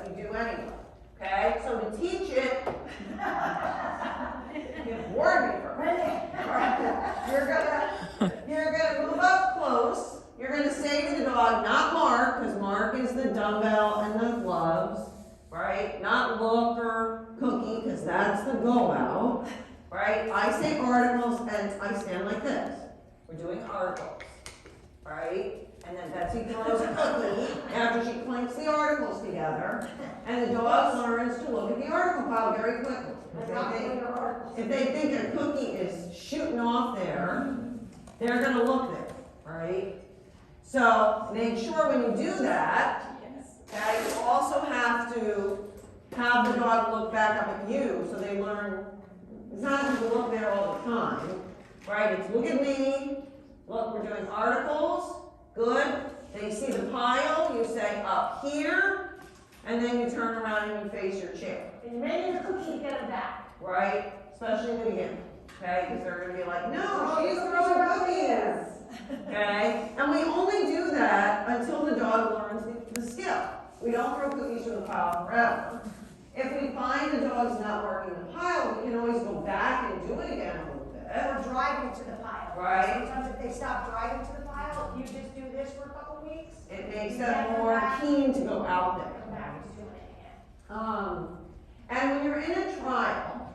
but you do anyway. Okay? So to teach it, you bored me for a minute. You're gonna move up close. You're gonna say to the dog, not Mark, because Mark is the dumbbell and the gloves, right? Not look or cookie, because that's the go out, right? I say articles and I stand like this. We're doing articles, right? And then Betsy throws a cookie after she clinks the articles together, and the dog learns to look at the article pile very quickly. If they think a cookie is shooting off there, they're going to look there, right? So make sure when you do that, okay, you also have to have the dog look back up at you so they learn. It's not just to look there all the time, right? It's look at me, look, we're doing articles. Good. They see the pile, you say up here, and then you turn around and you face your chair. And you're ready the cookie to get them back. Right? Especially in the beginning. Okay? Because they're going to be like, no, she's throwing cookies. Okay? And we only do that until the dog learns the skill. We don't throw cookies from the pile forever. If we find the dog's not working the pile, we can always go back and do it again a little bit. Or drive it to the pile. Right. Sometimes if they stop driving to the pile, you just do this for a couple of weeks. It makes them more keen to go out there. Come back to doing it again. And when you're in a trial,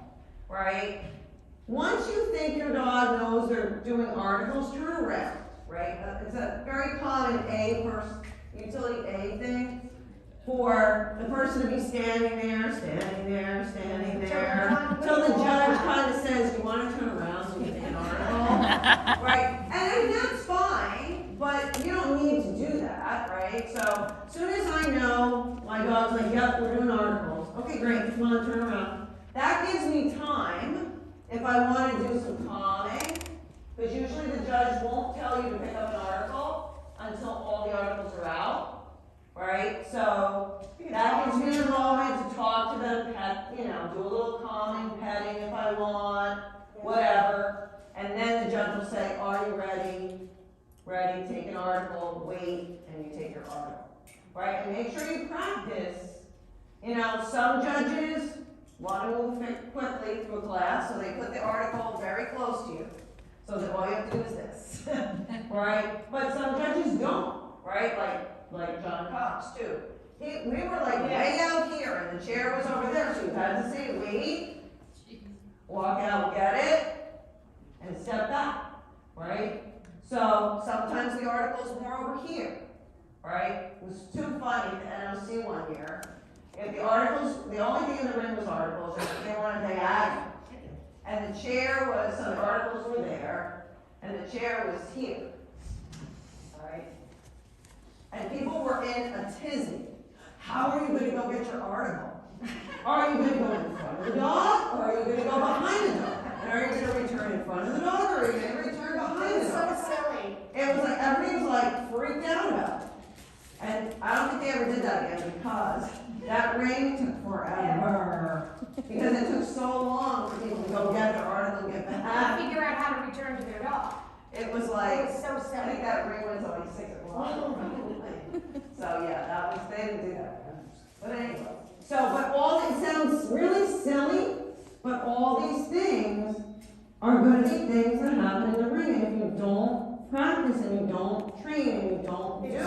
right, once you think your dog knows they're doing articles, turn around, right? It's a very common utility A thing for the person to be standing there, until the judge kind of says, you want to turn around so you can take an article, right? And that's fine, but you don't need to do that, right? So as soon as I know my dog's like, yep, we're doing articles. Okay, great, come on, turn around. That gives me time if I want to do some calming, because usually the judge won't tell you to pick up an article until all the articles are out. Right? So that gives me a moment to talk to them, pet, do a little calming, petting if I want, whatever. And then the judge will say, are you ready? Ready, take an article, wait, and you take your article. Right? And make sure you practice. Some judges want to move quickly through a class, so they put the article very close to you. So that all you have to do is this. Right? But some judges don't, right? Like John Cox, too. We were like way out here, and the chair was over there, so you had to say, wait, walk out, get it, and step back, right? So sometimes the articles were over here, right? It was too funny, the NOC one year. If the only thing in the ring was articles, and they wanted diagonal. And the chair was, so the articles were there, and the chair was here, all right? And people were in a tizzy. How are you going to go get your article? Are you going to go in front of the dog, or are you going to go behind the dog? And are you going to return in front of the dog, or are you going to return behind the dog? So silly. It was like, everybody was like freaked out about it. And I don't think they ever did that again because that ring took forever. Because it took so long for people to go get their article and get back. Figure out how to return to their dog. It was like, It was so silly. I think that ring was like 6 o'clock. So yeah, they didn't do that. But anyway, it sounds really silly, but all these things are going to be things that happen in the ring. And if you don't practice and you don't train and you don't do it,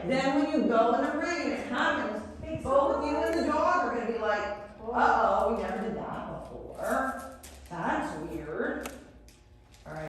then when you go in the ring and it happens, both you and the dog are going to be like, uh